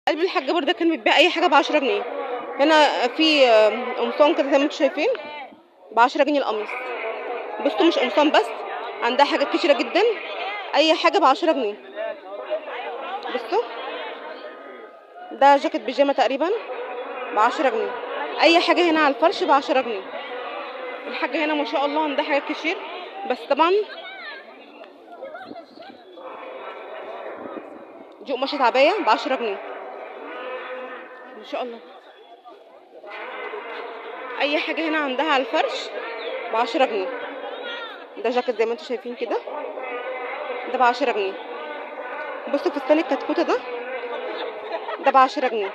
قلب الحاج برده كان بيتباع اي حاجه ب 10 جنيه. هنا في قمصان كده زي ما انتم شايفين ب 10 جنيه القميص. بصوا مش قمصان بس، عندها حاجات كتيره جدا، اي حاجه ب 10 جنيه. بصوا ده جاكيت بيجامه تقريبا ب 10 جنيه. اي حاجه هنا على الفرش ب 10 جنيه. الحاجه هنا ما شاء الله عندها حاجات كتير، بس طبعا دي قماشة عباية ب 10 جنيه ما شاء الله. اي حاجة هنا عندها على الفرش ب 10 جنيه. ده جاكيت زي ما انتم شايفين كده، ده ب 10 جنيه. بصوا فستان الكتكوتة ده ب 10 جنيه.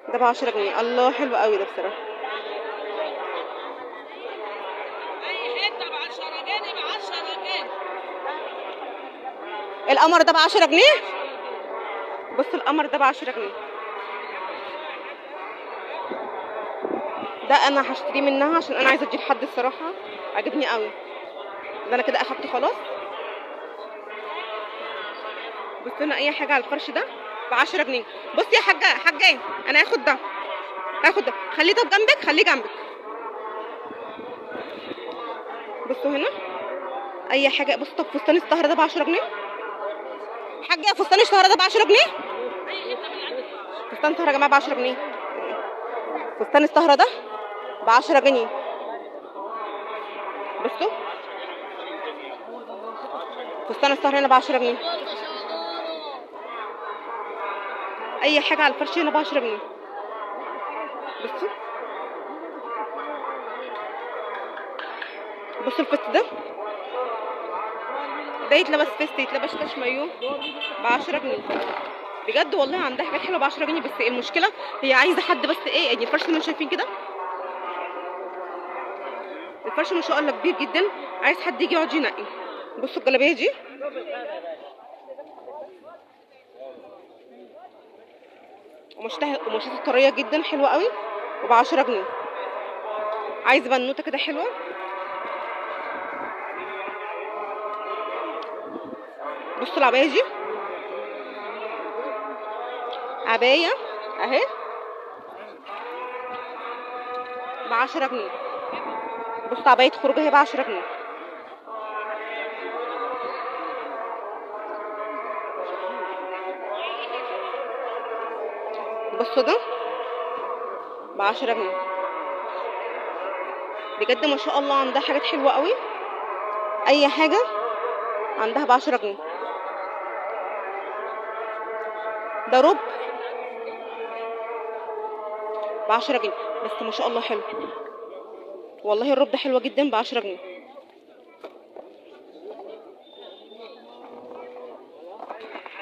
ده ب 10 جنيه. الله حلو قوي ده بصراحة. القمر ده ب 10 جنيه. بصوا القمر ده ب 10 جنيه. ده انا هشتريه منها عشان انا عايزه اديه لحد الصراحه، عجبني قوي. ده انا كده اخدته خلاص. بصوا لنا اي حاجه على الفرش ده ب 10 جنيه. بصي يا حاجه انا هاخد ده، خليه طب جنبك، خليه جنبك. بصوا هنا اي حاجه. بصوا طب فستان السهره ده ب 10 جنيه. حاجه فستان السهره ده ب 10 جنيه. فستان السهره يا جماعه ب 10 جنيه. فستان السهره ده ب 10 جنيه. بصوا فستان السهره هنا ب 10 جنيه. اي حاجه على الفرش هنا ب 10 جنيه. بصوا الفست ده يتلبس فيست، يتلبس كاش مايو ب 10 جنيه. بجد والله عندها حاجات حلوه ب 10 جنيه. بس المشكله هي عايزه حد بس ايه، يعني الفرش اللي انتم شايفين كده، الفرش ما شاء الله كبير جدا، عايز حد يجي يقعد ينقي. بصوا الجلابيه دي قماشتها طريه جدا حلوه قوي وب 10 جنيه. عايز بنوته كده حلوه. بصوا العبايه دي، عبايه اهي ب 10 جنيه. بصوا عبايه خروج اهي ب 10 جنيه. بصوا ده ب 10 جنيه. بجد ما شاء الله عندها حاجات حلوه قوي، اي حاجه عندها ب 10 جنيه. ده رب ب 10 جنيه، بس ما شاء الله حلو والله. الرب ده حلوه جدا ب 10 جنيه.